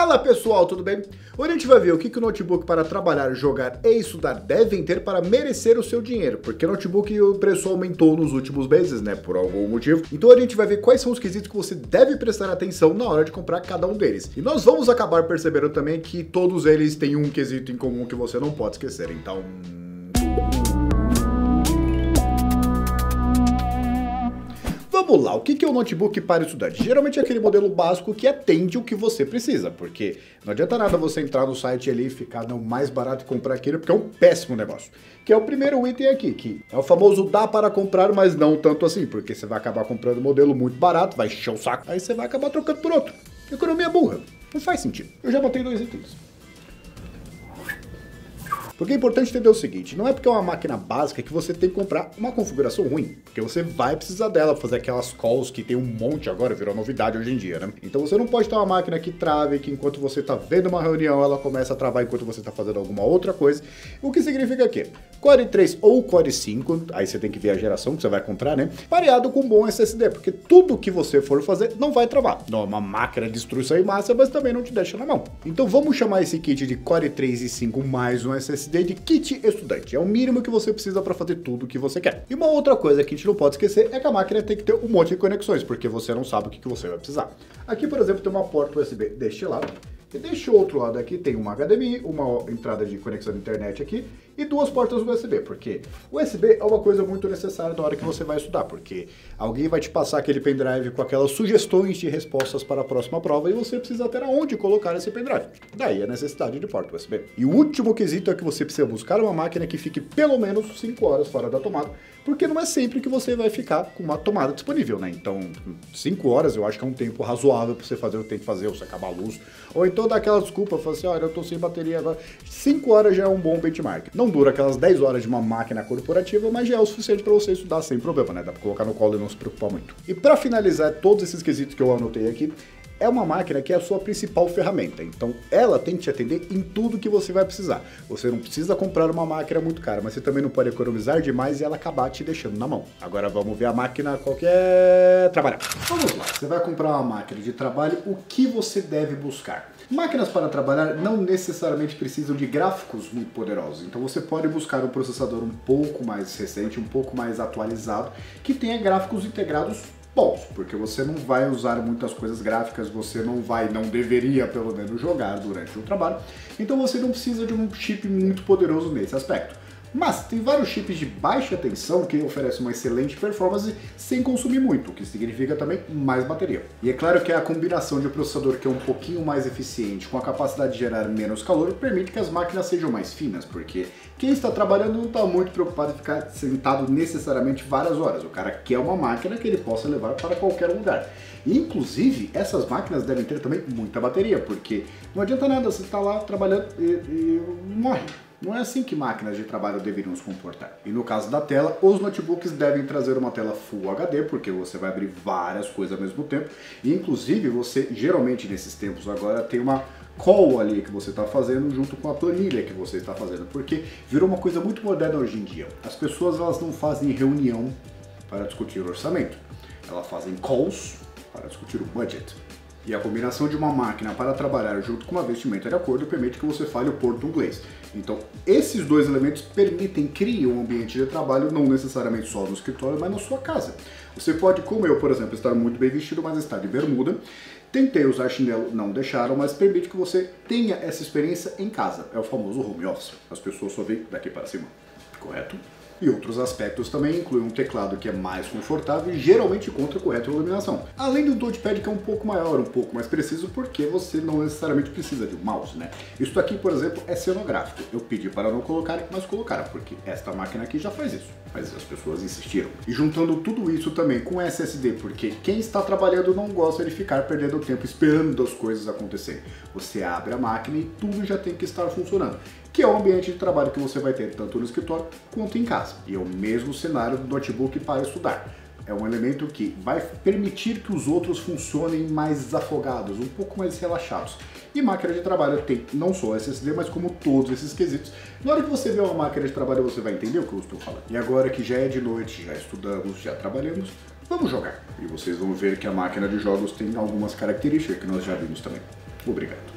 Fala pessoal, tudo bem? Hoje a gente vai ver o que o notebook para trabalhar, jogar e estudar devem ter para merecer o seu dinheiro, porque notebook o preço aumentou nos últimos meses, né, por algum motivo. Então a gente vai ver quais são os quesitos que você deve prestar atenção na hora de comprar cada um deles. E nós vamos acabar percebendo também que todos eles têm um quesito em comum que você não pode esquecer, então... Vamos lá, o que é um notebook para estudante? Geralmente é aquele modelo básico que atende o que você precisa, porque não adianta nada você entrar no site ali e ficar no mais barato e comprar aquilo, porque é um péssimo negócio. Que é o primeiro item aqui, que é o famoso dá para comprar, mas não tanto assim, porque você vai acabar comprando um modelo muito barato, vai encher o saco, aí você vai acabar trocando por outro. Economia burra, não faz sentido. Eu já botei dois itens. Porque é importante entender o seguinte, não é porque é uma máquina básica que você tem que comprar uma configuração ruim, porque você vai precisar dela fazer aquelas calls que tem um monte agora, virou novidade hoje em dia, né? Então você não pode ter uma máquina que trave, que enquanto você está vendo uma reunião, ela começa a travar enquanto você está fazendo alguma outra coisa, o que significa que Core 3 ou Core 5, aí você tem que ver a geração que você vai comprar, né? Pareado com um bom SSD, porque tudo que você for fazer não vai travar. Não é uma máquina de destruição em massa, mas também não te deixa na mão. Então vamos chamar esse kit de Core 3 e 5 mais um SSD de kit estudante. É o mínimo que você precisa para fazer tudo o que você quer. E uma outra coisa que a gente não pode esquecer é que a máquina tem que ter um monte de conexões, porque você não sabe o que você vai precisar. Aqui, por exemplo, tem uma porta USB deste lado, e deste outro lado aqui tem uma HDMI, uma entrada de conexão de internet aqui, e duas portas USB, porque o USB é uma coisa muito necessária na hora que você vai estudar, porque alguém vai te passar aquele pendrive com aquelas sugestões de respostas para a próxima prova e você precisa ter aonde colocar esse pendrive. Daí a necessidade de porta USB. E o último quesito é que você precisa buscar uma máquina que fique pelo menos 5 horas fora da tomada, porque não é sempre que você vai ficar com uma tomada disponível, né? Então, 5 horas eu acho que é um tempo razoável para você fazer o que tem que fazer, ou você acabar a luz, ou então dar aquela desculpa, falar assim, olha, eu tô sem bateria agora. 5 horas já é um bom benchmark. Não dura aquelas 10 horas de uma máquina corporativa, mas já é o suficiente para você estudar sem problema, né? Dá para colocar no colo e não se preocupar muito. E para finalizar todos esses quesitos que eu anotei aqui, é uma máquina que é a sua principal ferramenta, então ela tem que te atender em tudo que você vai precisar. Você não precisa comprar uma máquina muito cara, mas você também não pode economizar demais e ela acabar te deixando na mão. Agora vamos ver a máquina qualquer trabalhar. Vamos lá, você vai comprar uma máquina de trabalho, o que você deve buscar? Máquinas para trabalhar não necessariamente precisam de gráficos muito poderosos, então você pode buscar um processador um pouco mais recente, um pouco mais atualizado, que tenha gráficos integrados bons, porque você não vai usar muitas coisas gráficas, você não deveria pelo menos jogar durante o trabalho, então você não precisa de um chip muito poderoso nesse aspecto. Mas tem vários chips de baixa tensão que oferecem uma excelente performance sem consumir muito, o que significa também mais bateria. E é claro que a combinação de um processador que é um pouquinho mais eficiente com a capacidade de gerar menos calor permite que as máquinas sejam mais finas, porque quem está trabalhando não está muito preocupado em ficar sentado necessariamente várias horas. O cara quer uma máquina que ele possa levar para qualquer lugar. E, inclusive, essas máquinas devem ter também muita bateria, porque não adianta nada você estar lá trabalhando e morre. Não é assim que máquinas de trabalho deveriam se comportar. E no caso da tela, os notebooks devem trazer uma tela Full HD, porque você vai abrir várias coisas ao mesmo tempo. E inclusive você, geralmente nesses tempos agora, tem uma call ali que você está fazendo junto com a planilha que você está fazendo, porque virou uma coisa muito moderna hoje em dia. As pessoas elas não fazem reunião para discutir o orçamento, elas fazem calls para discutir o budget. E a combinação de uma máquina para trabalhar junto com uma vestimenta de acordo permite que você fale o português. Então, esses dois elementos criam um ambiente de trabalho não necessariamente só no escritório, mas na sua casa. Você pode, como eu, por exemplo, estar muito bem vestido, mas estar de bermuda. Tentei usar chinelo, não deixaram, mas permite que você tenha essa experiência em casa. É o famoso home office. As pessoas só veem daqui para cima, correto? E outros aspectos também incluem um teclado que é mais confortável e geralmente conta com retroiluminação. Além do touchpad que é um pouco maior, um pouco mais preciso, porque você não necessariamente precisa de um mouse, né? Isso aqui, por exemplo, é cenográfico. Eu pedi para não colocar, mas colocaram, porque esta máquina aqui já faz isso. Mas as pessoas insistiram. E juntando tudo isso também com SSD, porque quem está trabalhando não gosta de ficar perdendo tempo esperando as coisas acontecerem. Você abre a máquina e tudo já tem que estar funcionando, que é o ambiente de trabalho que você vai ter tanto no escritório quanto em casa. E é o mesmo cenário do notebook para estudar. É um elemento que vai permitir que os outros funcionem mais desafogados, um pouco mais relaxados. E máquina de trabalho tem não só SSD, mas como todos esses quesitos. Na hora que você vê uma máquina de trabalho, você vai entender o que eu estou falando. E agora que já é de noite, já estudamos, já trabalhamos, vamos jogar. E vocês vão ver que a máquina de jogos tem algumas características que nós já vimos também. Obrigado.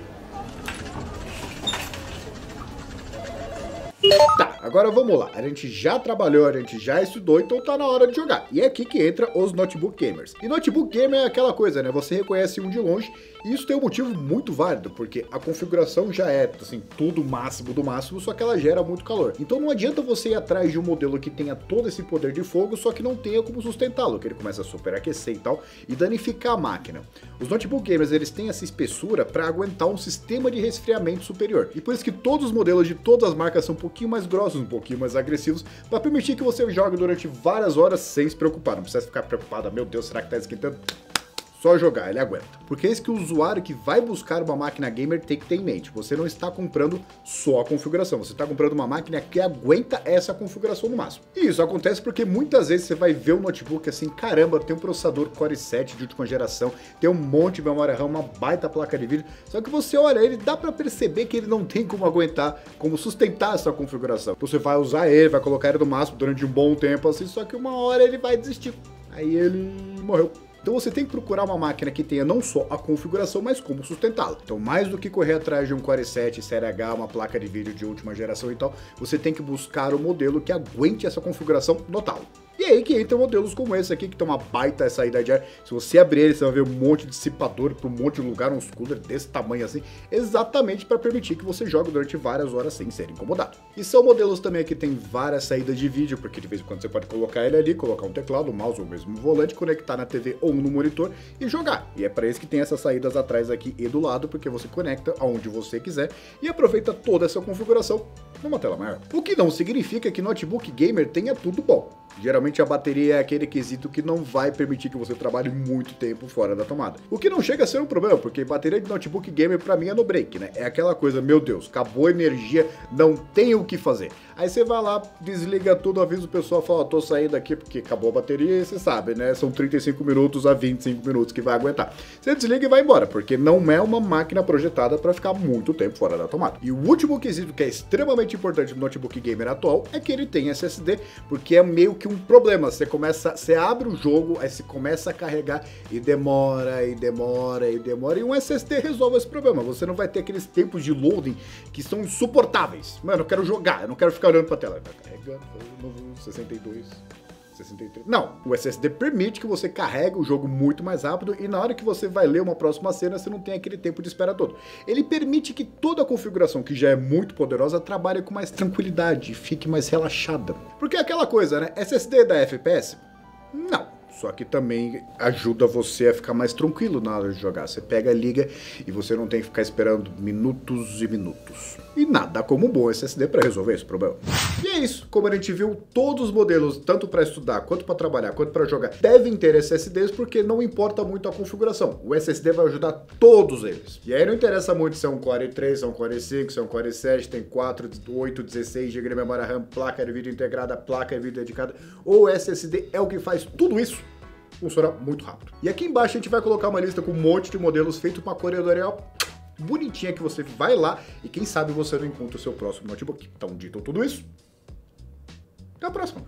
Tá, agora vamos lá. A gente já trabalhou, a gente já estudou, então tá na hora de jogar. E é aqui que entra os notebook gamers. E notebook gamer é aquela coisa, né? Você reconhece um de longe e isso tem um motivo muito válido, porque a configuração já é, assim, tudo máximo do máximo, só que ela gera muito calor. Então não adianta você ir atrás de um modelo que tenha todo esse poder de fogo, só que não tenha como sustentá-lo, que ele começa a superaquecer e tal, e danificar a máquina. Os notebook gamers, eles têm essa espessura para aguentar um sistema de resfriamento superior. E por isso que todos os modelos de todas as marcas são um pouquinho mais grossos, um pouquinho mais agressivos, para permitir que você jogue durante várias horas sem se preocupar. Não precisa ficar preocupado, meu Deus, será que tá esquentando? Só jogar, ele aguenta. Porque é isso que o usuário que vai buscar uma máquina gamer tem que ter em mente. Você não está comprando só a configuração, você está comprando uma máquina que aguenta essa configuração no máximo. E isso acontece porque muitas vezes você vai ver um notebook assim, caramba, tem um processador Core i7 de última geração, tem um monte de memória RAM, uma baita placa de vídeo, só que você olha ele, dá para perceber que ele não tem como aguentar, como sustentar essa configuração. Então você vai usar ele, vai colocar ele no máximo durante um bom tempo assim, só que uma hora ele vai desistir. Aí ele morreu. Então você tem que procurar uma máquina que tenha não só a configuração, mas como sustentá-la. Então mais do que correr atrás de um Core i7, série H, uma placa de vídeo de última geração e tal, você tem que buscar o modelo que aguente essa configuração no talo. E aí que entra modelos como esse aqui, que tem uma baita saída de ar. Se você abrir ele, você vai ver um monte de dissipador para um monte de lugar, uns coolers desse tamanho assim, exatamente para permitir que você jogue durante várias horas sem ser incomodado. E são modelos também que tem várias saídas de vídeo, porque de vez em quando você pode colocar ele ali, colocar um teclado, um mouse ou mesmo um volante, conectar na TV ou no monitor e jogar. E é para isso que tem essas saídas atrás aqui e do lado, porque você conecta aonde você quiser e aproveita toda essa configuração numa tela maior. O que não significa que notebook gamer tenha tudo bom. Geralmente a bateria é aquele quesito que não vai permitir que você trabalhe muito tempo fora da tomada. O que não chega a ser um problema, porque bateria de notebook gamer pra mim é no break, né? É aquela coisa, meu Deus, acabou a energia, não tem o que fazer. Aí você vai lá, desliga tudo, avisa o pessoal, fala, tô saindo aqui porque acabou a bateria, e você sabe, né? São 35 minutos a 25 minutos que vai aguentar. Você desliga e vai embora, porque não é uma máquina projetada para ficar muito tempo fora da tomada. E o último quesito que é extremamente importante no notebook gamer atual é que ele tem SSD, porque é meio que um problema. Você abre o jogo, aí você começa a carregar e demora, e demora, e demora, e um SSD resolve esse problema. Você não vai ter aqueles tempos de loading que são insuportáveis. Mano, eu quero jogar, eu não quero ficar olhando pra tela. Carrega, 62... 63. Não, o SSD permite que você carregue o jogo muito mais rápido e na hora que você vai ler uma próxima cena, você não tem aquele tempo de espera todo. Ele permite que toda a configuração, que já é muito poderosa, trabalhe com mais tranquilidade, fique mais relaxada. Porque é aquela coisa, né? SSD dá FPS? Não. Só que também ajuda você a ficar mais tranquilo na hora de jogar. Você pega, liga e você não tem que ficar esperando minutos e minutos. E nada como um bom SSD para resolver esse problema. E é isso. Como a gente viu, todos os modelos, tanto para estudar, quanto para trabalhar, quanto para jogar, devem ter SSDs porque não importa muito a configuração. O SSD vai ajudar todos eles. E aí não interessa muito se é um Core i3, se é um Core i5, se é um Core i7, tem 4, 8, 16 GB de memória RAM, placa de vídeo integrada, placa de vídeo dedicada. O SSD é o que faz tudo isso funciona muito rápido. E aqui embaixo a gente vai colocar uma lista com um monte de modelos feito com uma curadoria bonitinha que você vai lá e quem sabe você não encontra o seu próximo notebook. Então, dito tudo isso, até a próxima.